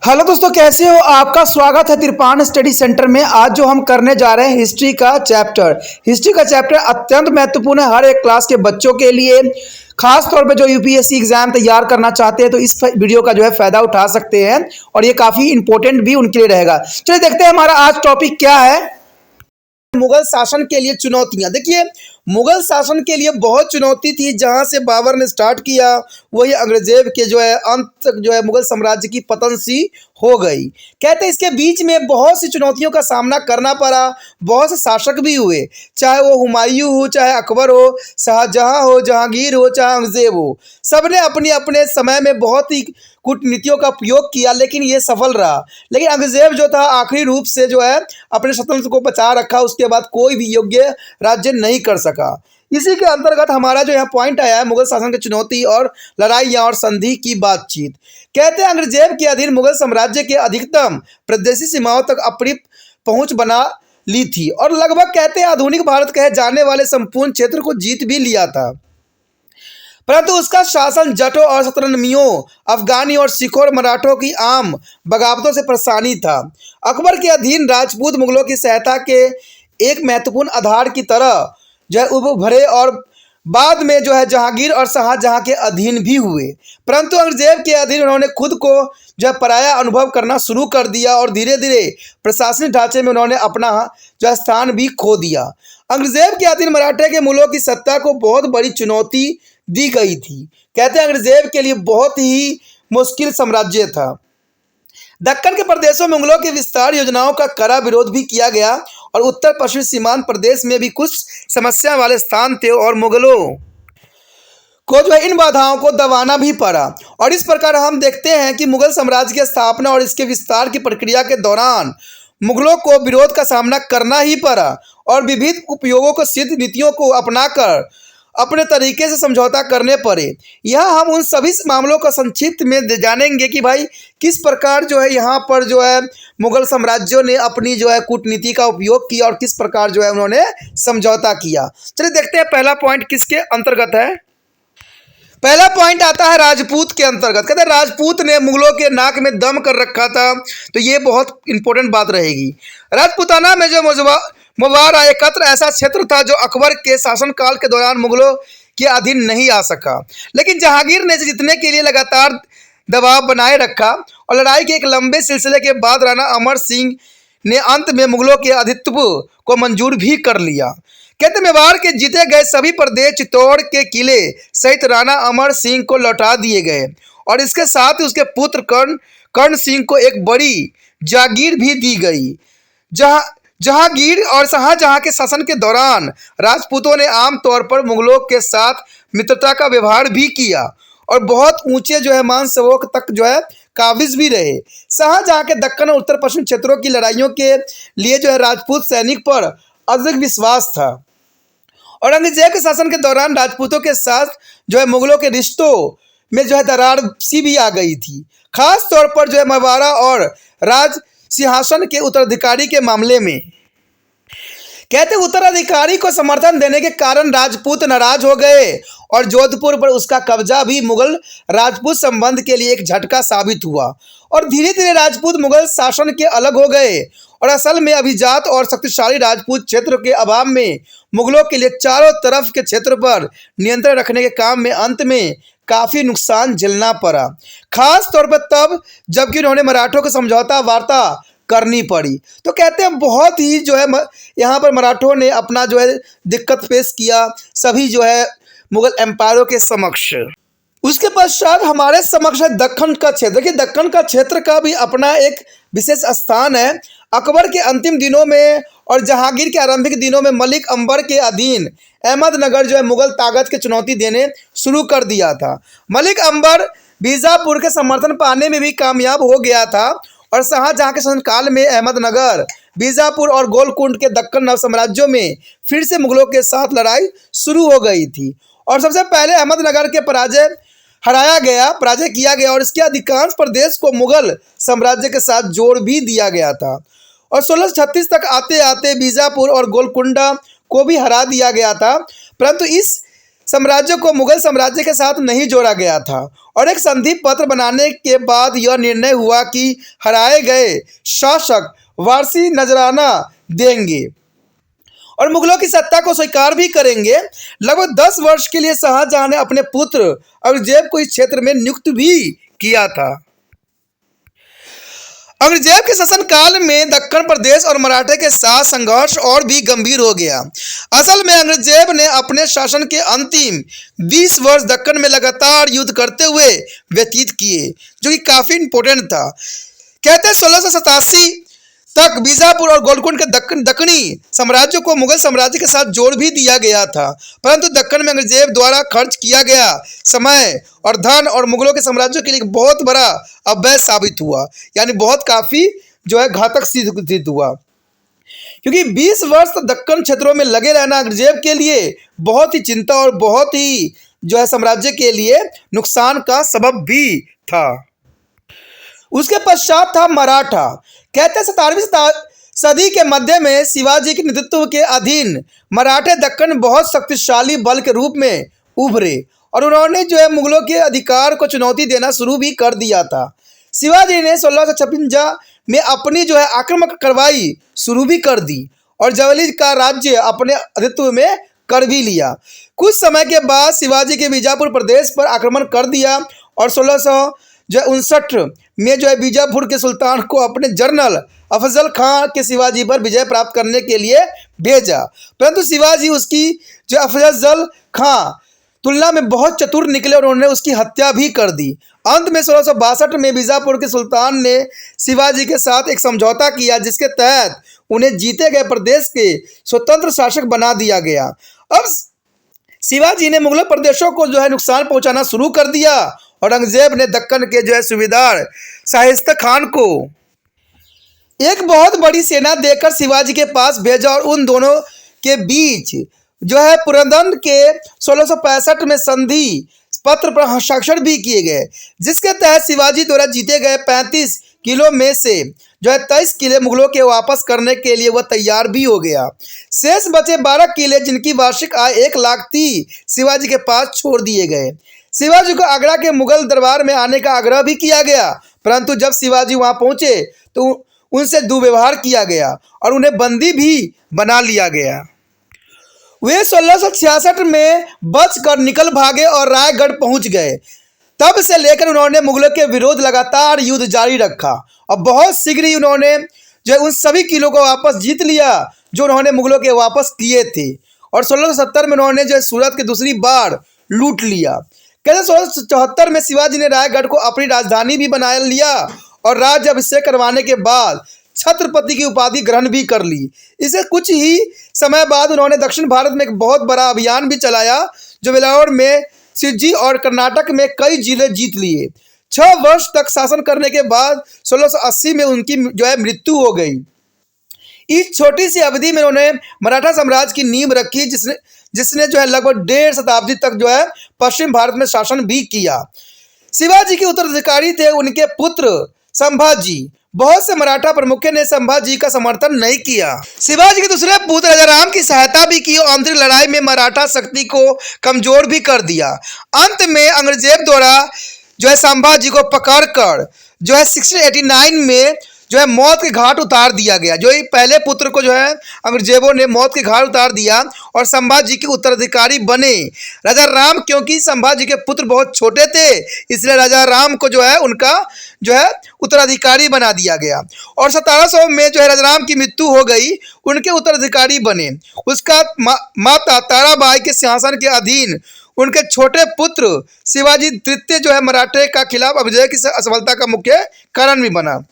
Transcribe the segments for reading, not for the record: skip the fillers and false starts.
Hello दोस्तों, कैसे हो? आपका स्वागत है तिरपान स्टडी सेंटर में। आज जो हम करने जा रहे हैं हिस्ट्री का चैप्टर अत्यंत महत्वपूर्ण है हर एक क्लास के बच्चों के लिए। खास तौर पे जो यूपीएससी एग्जाम तैयार करना चाहते हैं तो इस वीडियो का जो है फायदा उठा सकते हैं और ये काफी इंपॉर्टेंट भी उनके लिए रहेगा। चलिए देखते हैं हमारा आज टॉपिक क्या है। मुगल शासन के लिए चुनौतियां। देखिए, मुगल शासन के लिए बहुत चुनौती थी। जहां से बाबर ने स्टार्ट किया वही औरंगजेब के जो है अंत तक जो है मुगल साम्राज्य की पतन सी हो गई। कहते हैं इसके बीच में बहुत सी चुनौतियों का सामना करना पड़ा। बहुत से शासक भी हुए, चाहे वो हुमायूं हो, चाहे अकबर हो, शाहजहां हो, जहांगीर हो, चाहे औरंगजेब हो। सबने अपने अपने समय में बहुत ही कूटनीतियों का उपयोग किया, लेकिन ये सफल रहा। लेकिन औरंगजेब जो था आखिरी रूप से जो है अपने स्वतंत्र को बचा रखा। उसके बाद कोई भी योग्य राज्य नहीं कर सका। इसी के अंतर्गत हमारा जो यहाँ पॉइंट आया है मुगल शासन की चुनौती और लड़ाइयाँ और संधि की बातचीत। कहते हैं औरंगजेब के अधीन मुगल साम्राज्य के अधिकतम प्रदेशी सीमाओं तक अपनी पहुंच बना ली थी और लगभग कहते हैं आधुनिक भारत कहे जाने वाले संपूर्ण क्षेत्र को जीत भी लिया था। परंतु उसका शासन जटों और शतरंजमियों, अफगानी और सिखों और मराठों की आम बगावतों से परेशानी था। अकबर के अधीन राजपूत मुगलों की सहायता के एक महत्वपूर्ण आधार की तरह जो है उभरे और बाद में जो है जहांगीर और शाहजहां के अधीन भी हुए। परंतु औरंगजेब के अधीन उन्होंने खुद को जो है पराया अनुभव करना शुरू कर दिया और धीरे धीरे प्रशासनिक ढांचे में उन्होंने अपना जो है स्थान भी खो दिया। औरंगजेब के अधीन मराठे के मुगलों की सत्ता को बहुत बड़ी चुनौती दी गई थी। कहते हैं औरंगजेब के लिए बहुत ही मुश्किल साम्राज्य था। दक्कन के प्रदेशों में मुगलों की विस्तार योजनाओं का कड़ा विरोध भी किया गया और उत्तर पश्चिमी सीमांत प्रदेश में भी कुछ समस्या वाले स्थान थे और मुगलों को जो है इन बाधाओं को दबाना भी पड़ा। और इस प्रकार हम देखते हैं कि मुगल साम्राज्य की स्थापना और इसके विस्तार की प्रक्रिया के दौरान मुगलों को विरोध का सामना करना ही पड़ा और विविध उपयोगों को सिद्ध नीतियों को अपनाकर अपने तरीके से समझौता करने पड़े। यहाँ हम उन सभी मामलों को संक्षिप्त में जानेंगे कि भाई किस प्रकार जो है यहाँ पर जो है मुगल साम्राज्यों ने अपनी जो है कूटनीति का उपयोग किया और किस प्रकार जो है उन्होंने समझौता किया। चलिए देखते हैं पहला पॉइंट किसके अंतर्गत है। पहला पॉइंट आता है राजपूत के अंतर्गत। कहते हैं राजपूत ने मुगलों के नाक में दम कर रखा था, तो ये बहुत इंपॉर्टेंट बात रहेगी। राजपूताना में जो मुबारा एकत्र ऐसा क्षेत्र था जो अकबर के शासनकाल के दौरान मुगलों के अधीन नहीं आ सका, लेकिन जहांगीर ने जीतने के लिए लगातार दबाव बनाए रखा और लड़ाई के एक लंबे सिलसिले के बाद राणा अमर सिंह ने अंत में मुगलों के अधित्व को मंजूर भी कर लिया। कहते मेवाड़ के जीते गए सभी प्रदेश चित्तौड़ के किले सहित राणा अमर सिंह को लौटा दिए गए और इसके साथ ही उसके पुत्र कर्ण सिंह को एक बड़ी जागीर भी दी गई। जहांगीर और शाहजहां के शासन के दौरान राजपूतों ने आमतौर पर मुगलों के साथ मित्रता का व्यवहार भी किया और बहुत ऊंचे जो है मानसरोवर तक जो है काबिज भी रहे। शाहजहां के दक्कन और उत्तर पश्चिम क्षेत्रों की लड़ाइयों के लिए जो है राजपूत सैनिक पर अधिक विश्वास था। औरंगजेब के शासन के दौरान राजपूतों के साथ जो है मुगलों के रिश्तों में जो है दरार सी भी आ गई थी, खास तौर पर जो है मेवाड़ा और राज सिंहासन के उत्तराधिकारी के मामले में। कहते उत्तराधिकारी को समर्थन देने के कारण राजपूत नाराज हो गए और जोधपुर पर उसका कब्जा भी मुगल राजपूत संबंध के लिए एक झटका साबित हुआ और धीरे धीरे राजपूत मुगल शासन के अलग हो गए और असल में अभिजात और शक्तिशाली राजपूत क्षेत्र के अभाव में मुगलों के लिए चारों तरफ के क्षेत्र पर नियंत्रण रखने के काम में अंत में काफ़ी नुकसान झेलना पड़ा, खास तौर पर तब जबकि उन्होंने मराठों को समझौता वार्ता करनी पड़ी। तो कहते हैं बहुत ही जो है यहाँ पर मराठों ने अपना जो है दिक्कत पेश किया सभी जो है मुगल एम्पायरों के समक्ष। उसके पश्चात हमारे समक्ष है दक्कन का क्षेत्र। देखिए दक्कन का क्षेत्र का भी अपना एक विशेष स्थान है। अकबर के अंतिम दिनों में और जहांगीर के आरंभिक दिनों में मलिक अंबर के अधीन अहमदनगर जो है मुगल ताकत की चुनौती देने शुरू कर दिया था। मलिक अंबर बीजापुर के समर्थन पाने में भी कामयाब हो गया था और शाहजहां के शासनकाल में अहमदनगर, बीजापुर और गोलकुंड के दक्कन नव साम्राज्यों में फिर से मुगलों के साथ लड़ाई शुरू हो गई थी और सबसे पहले अहमदनगर के पराजय किया गया और इसके अधिकांश प्रदेश को मुगल साम्राज्य के साथ जोड़ भी दिया गया था और 1636 तक आते आते बीजापुर और गोलकुंडा को भी हरा दिया गया था। परंतु इस साम्राज्य को मुगल साम्राज्य के साथ नहीं जोड़ा गया था और एक संधि पत्र बनाने के बाद यह निर्णय हुआ कि हराए गए शासक वारसी नजराना देंगे और मुगलों की सत्ता को स्वीकार भी करेंगे। लगभग 10 वर्ष के लिए शाहजहां ने अपने पुत्र औरंगजेब को इस क्षेत्र में नियुक्त भी किया था। औरंगजेब के शासनकाल में दक्कन प्रदेश और मराठे के साथ संघर्ष और भी गंभीर हो गया। असल में औरंगजेब ने अपने शासन के अंतिम 20 वर्ष दक्कन में लगातार युद्ध करते हुए व्यतीत किए, जो कि काफी इंपॉर्टेंट था। कहते हैं 1687 तक बीजापुर और गोलकुंड के दक्कनी साम्राज्य को मुगल साम्राज्य के साथ जोड़ भी दिया गया था, परंतु दक्कन में औरंगजेब द्वारा खर्च किया गया समय और धन और मुगलों के साम्राज्य के लिए बहुत बड़ा अवैध साबित हुआ, यानी बहुत काफी जो है घातक सिद्ध हुआ, क्योंकि 20 वर्ष तक दक्कन क्षेत्रों में लगे रहना औरंगजेब के लिए बहुत ही चिंता और बहुत ही जो है साम्राज्य के लिए नुकसान का सबब भी था। उसके पश्चात था मराठा। कहते हैं 17वीं सदी के मध्य में शिवाजी के नेतृत्व के अधीन मराठे दक्कन बहुत शक्तिशाली बल के रूप में उभरे और उन्होंने जो है मुगलों के अधिकार को चुनौती देना शुरू भी कर दिया था। शिवाजी ने 1656 में अपनी जो है आक्रमक कार्रवाई शुरू भी कर दी और जवली का राज्य अपने अधित्व में कर भी लिया। कुछ समय के बाद शिवाजी के बीजापुर प्रदेश पर आक्रमण कर दिया और 1659 में जो है बीजापुर के सुल्तान को अपने जनरल अफजल खां के शिवाजी पर विजय प्राप्त करने के लिए भेजा, परंतु शिवाजी उसकी जो अफजल खां तुलना में बहुत चतुर निकले और उन्होंने उसकी हत्या भी कर दी। अंत में 1662 में बीजापुर के सुल्तान ने शिवाजी के साथ एक समझौता किया, जिसके तहत उन्हें जीते गए प्रदेश के स्वतंत्र शासक बना दिया गया। अब शिवाजी ने मुगल प्रदेशों को जो है नुकसान पहुंचाना शुरू कर दिया और औरंगजेब ने दक्कन के जो है सूबेदार शाइस्ता खान को एक बहुत बड़ी सेना देकर शिवाजी के पास भेजा और उन दोनों के बीच जो है पुरंदर के 1665 में संधि पत्र पर हस्ताक्षर भी किए गए, जिसके तहत शिवाजी द्वारा जीते गए 35 किलो में से जो है 23 किले मुगलों के वापस करने के लिए वह तैयार भी हो गया। शेष बचे 12 किले, जिनकी वार्षिक आय 1 लाख थी, शिवाजी के पास छोड़ दिए गए। शिवाजी को आगरा के मुगल दरबार में आने का आग्रह भी किया गया, परंतु जब शिवाजी वहां पहुंचे तो उनसे दुर्व्यवहार किया गया और उन्हें बंदी भी बना लिया गया। वे 1666 में बचकर निकल भागे और रायगढ़ पहुंच गए। तब से लेकर उन्होंने मुगलों के विरोध लगातार युद्ध जारी रखा और बहुत शीघ्र ही उन्होंने जो है उन सभी किलों को वापस जीत लिया जो उन्होंने मुगलों के वापस किए थे और 1670 में उन्होंने जो है सूरत के दूसरी बार लूट लिया। कहते 1674 में शिवाजी ने रायगढ़ को अपनी राजधानी भी बना लिया और राज्य अभिषेक करवाने के बाद छत्रपति की उपाधि ग्रहण भी कर ली। इससे कुछ ही समय बाद उन्होंने दक्षिण भारत में एक बहुत बड़ा अभियान भी चलाया, जो वेलावर में सिज्जी और कर्नाटक में कई जिले जीत लिए। 6 वर्ष तक शासन करने के बाद 1680 में उनकी जो है मृत्यु हो गई। इस छोटी सी अवधि में उन्होंने मराठा साम्राज्य की नींव रखी, जिसने जो है लगभग 1.5 शताब्दी तक जो है पश्चिम भारत में शासन भी किया। शिवाजी के उत्तराधिकारी थे उनके पुत्र संभाजी। बहुत से मराठा प्रमुखों ने संभाजी का समर्थन नहीं किया। शिवाजी के दूसरे पुत्र राजाराम की सहायता भी की और आंतरिक लड़ाई में मराठा शक्ति को कमजोर भी कर दिया। अंत में औरंगजेब द्वारा जो है संभाजी को पकड़कर जो है 1689 में जो है मौत के घाट उतार दिया गया। जो पहले पुत्र को जो है औरंगजेबों ने मौत के घाट उतार दिया और संभाजी के उत्तराधिकारी बने राजा राम। क्योंकि संभाजी के पुत्र बहुत छोटे थे, इसलिए राजा राम को जो है उनका जो है उत्तराधिकारी बना दिया गया और 1700 में जो है राजा राम की मृत्यु हो गई, उनके उत्तराधिकारी बने। उसका माता ताराबाई के सिंहासन के अधीन उनके छोटे पुत्र शिवाजी तृतीय जो है मराठे का खिलाफ विजय की असफलता का मुख्य कारण भी बना।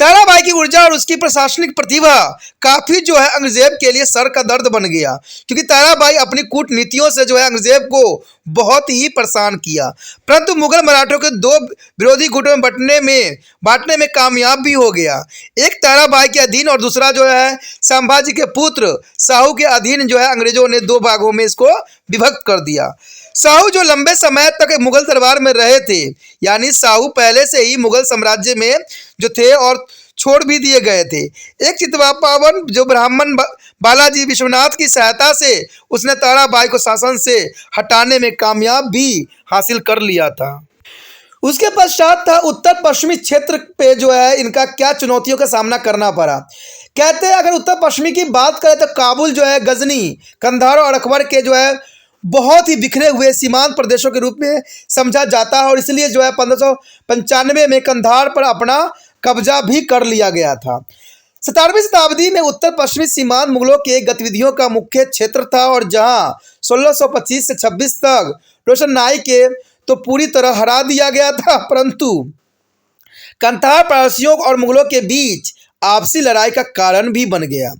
ताराबाई की ऊर्जा और उसकी प्रशासनिक प्रतिभा काफी जो है औरंगजेब के लिए सर का दर्द बन गया, क्योंकि ताराबाई अपनी कूटनीतियों से जो है औरंगजेब को बहुत ही परेशान किया, परंतु मुगल मराठों के 2 विरोधी गुटों में बांटने में कामयाब भी हो गया। एक ताराबाई के अधीन और दूसरा जो है संभाजी के पुत्र साहू के अधीन जो है अंग्रेजों ने 2 भागों में इसको विभक्त कर दिया। साहू जो लंबे समय तक मुगल दरबार में रहे थे, यानी साहू पहले से ही मुगल साम्राज्य में जो थे और छोड़ भी दिए गए थे। एक चितवा पावन जो ब्राह्मण बालाजी विश्वनाथ की सहायता से उसने ताराबाई को शासन से हटाने में कामयाब भी हासिल कर लिया था। उसके पश्चात था उत्तर पश्चिमी क्षेत्र पे जो है इनका क्या चुनौतियों का सामना करना पड़ा। कहते हैं अगर उत्तर पश्चिमी की बात करें तो काबुल जो है, गजनी, कंधार और अकबर के जो है बहुत ही बिखरे हुए सीमांत प्रदेशों के रूप में समझा जाता है और इसलिए जो है 1595 में कंधार पर अपना कब्जा भी कर लिया गया था। 17वीं शताब्दी में उत्तर पश्चिमी सीमांत मुगलों के गतिविधियों का मुख्य क्षेत्र था और जहां 1625 से 26 तक रोशन नाई के तो पूरी तरह हरा दिया गया था, परंतु कंधार पारसियों और मुगलों के बीच आपसी लड़ाई का कारण भी बन गया।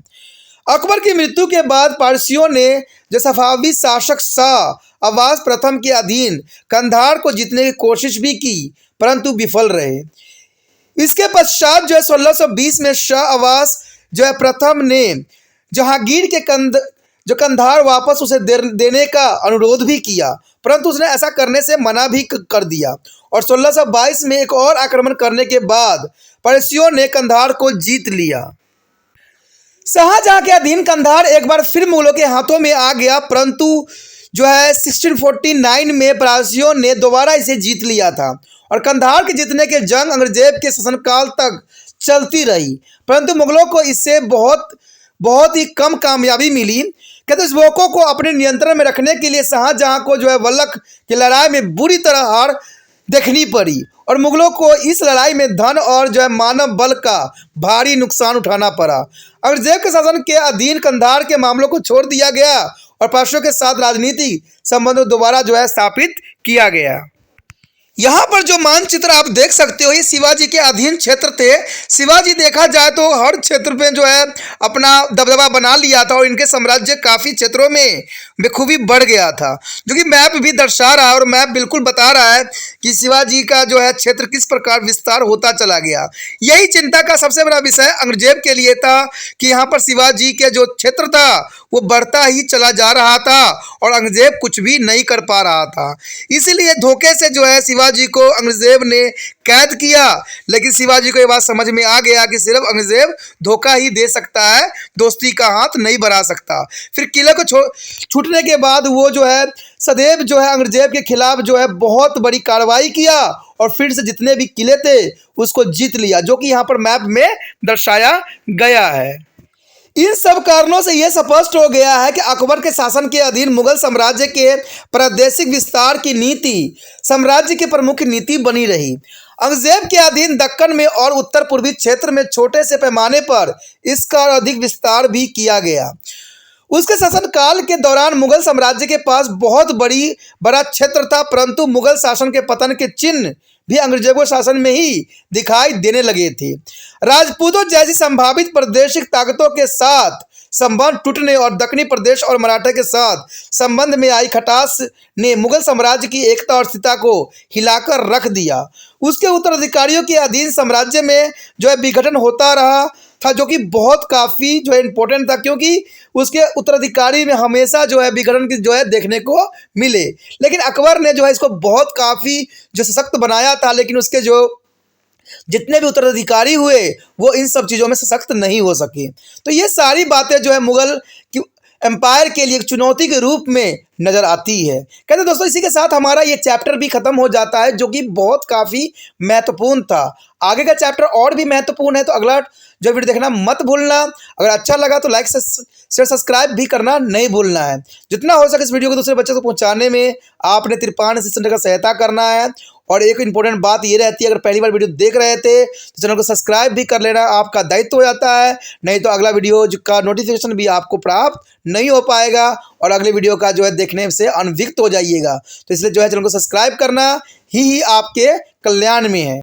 अकबर की मृत्यु के बाद पारसियों ने जो सफावी शासक शाह अब्बास प्रथम के अधीन कंधार को जीतने की कोशिश भी की, परंतु विफल रहे। इसके पश्चात जो है 1620 में शाह अब्बास जो है प्रथम ने जहांगीर के कंधार वापस उसे देने का अनुरोध भी किया, परंतु उसने ऐसा करने से मना भी कर दिया और 1622 में एक और आक्रमण करने के बाद पारसियों ने कंधार को जीत लिया। शाहजहां के अधीन कंधार एक बार फिर मुगलों के हाथों में आ गया, परंतु जो है 1649 में पारसियों ने दोबारा इसे जीत लिया था और कंधार के जीतने के जंग औरंगजेब के शासनकाल तक चलती रही, परंतु मुगलों को इससे बहुत ही कम कामयाबी मिली। कहते इस मौकों को अपने नियंत्रण में रखने के लिए शाहजहां को जो है वल्लख की लड़ाई में बुरी तरह हार देखनी पड़ी और मुगलों को इस लड़ाई में धन और जो है मानव बल का भारी नुकसान उठाना पड़ा। औरंगजेब के शासन के अधीन कंधार के मामलों को छोड़ दिया गया और पारसियों के साथ राजनीतिक संबंधों दोबारा जो है स्थापित किया गया। यहाँ पर जो मानचित्र आप देख सकते हो ये शिवाजी के अधीन क्षेत्र थे। शिवाजी देखा जाए तो हर क्षेत्र में जो है अपना दबदबा बना लिया था और इनके साम्राज्य काफ़ी क्षेत्रों में बेखूबी बढ़ गया था, जो कि मैप भी दर्शा रहा है और मैप बिल्कुल बता रहा है कि शिवाजी का जो है क्षेत्र किस प्रकार विस्तार होता चला गया। यही चिंता का सबसे बड़ा विषय औरंगजेब के लिए था कि यहाँ पर शिवाजी के जो क्षेत्र था वो बढ़ता ही चला जा रहा था और औरंगजेब कुछ भी नहीं कर पा रहा था। इसीलिए धोखे से जो है शिवाजी को औरंगजेब ने कैद किया, लेकिन शिवाजी को ये बात समझ में आ गया कि सिर्फ औरंगजेब धोखा ही दे सकता है, दोस्ती का हाथ नहीं बढ़ा सकता। फिर किले को छूटने के बाद वो जो है सदैव जो है औरंगजेब के खिलाफ जो है बहुत बड़ी कार्रवाई किया और फिर से जितने भी किले थे उसको जीत लिया, जो कि यहाँ पर मैप में दर्शाया गया है। इन सब कारणों से यह स्पष्ट हो गया है कि अकबर के शासन के अधीन मुगल साम्राज्य के प्रादेशिक विस्तार की नीति साम्राज्य की प्रमुख नीति बनी रही। औरंगजेब के अधीन दक्कन में और उत्तर पूर्वी क्षेत्र में छोटे से पैमाने पर इसका अधिक विस्तार भी किया गया। उसके शासनकाल के दौरान मुगल साम्राज्य के पास बहुत बड़ा क्षेत्र था, परंतु मुगल शासन के पतन के चिन्ह भी अंग्रेजों शासन में ही दिखाई देने लगे थे। राजपूतों जैसी संभावित प्रादेशिक ताकतों के साथ संबंध टूटने और दक्षिणी प्रदेश और मराठा के साथ संबंध में आई खटास ने मुगल साम्राज्य की एकता और स्थिरता को हिलाकर रख दिया। उसके उत्तराधिकारियों के अधीन साम्राज्य में जो है विघटन होता रहा था, जो कि बहुत काफ़ी जो है इम्पोर्टेंट था, क्योंकि उसके उत्तराधिकारी में हमेशा जो है विघटन की जो है देखने को मिले। लेकिन अकबर ने जो है इसको बहुत काफ़ी जो सशक्त बनाया था, लेकिन उसके जो जितने भी उत्तराधिकारी हुए वो इन सब चीज़ों में सशक्त नहीं हो सके। तो ये सारी बातें जो है मुगल की एम्पायर के लिए एक चुनौती के रूप में नज़र आती है। कहते दोस्तों इसी के साथ हमारा ये चैप्टर भी ख़त्म हो जाता है, जो कि बहुत काफ़ी महत्वपूर्ण था। आगे का चैप्टर और भी महत्वपूर्ण है, तो अगला जो वीडियो देखना मत भूलना। अगर अच्छा लगा तो लाइक शेयर सब्सक्राइब भी करना नहीं भूलना है। जितना हो सके इस वीडियो को दूसरे बच्चों को पहुंचाने में आपने तिरपान सेंटर का सहायता करना है। और एक इम्पोर्टेंट बात ये रहती है, अगर पहली बार वीडियो देख रहे थे तो चैनल को सब्सक्राइब भी कर लेना, आपका दायित्व हो जाता है, नहीं तो अगला वीडियो का नोटिफिकेशन भी आपको प्राप्त नहीं हो पाएगा और अगले वीडियो का जो है देखने से अनभिज्ञ हो जाइएगा। तो इसलिए जो है चैनल को सब्सक्राइब करना ही आपके कल्याण में है।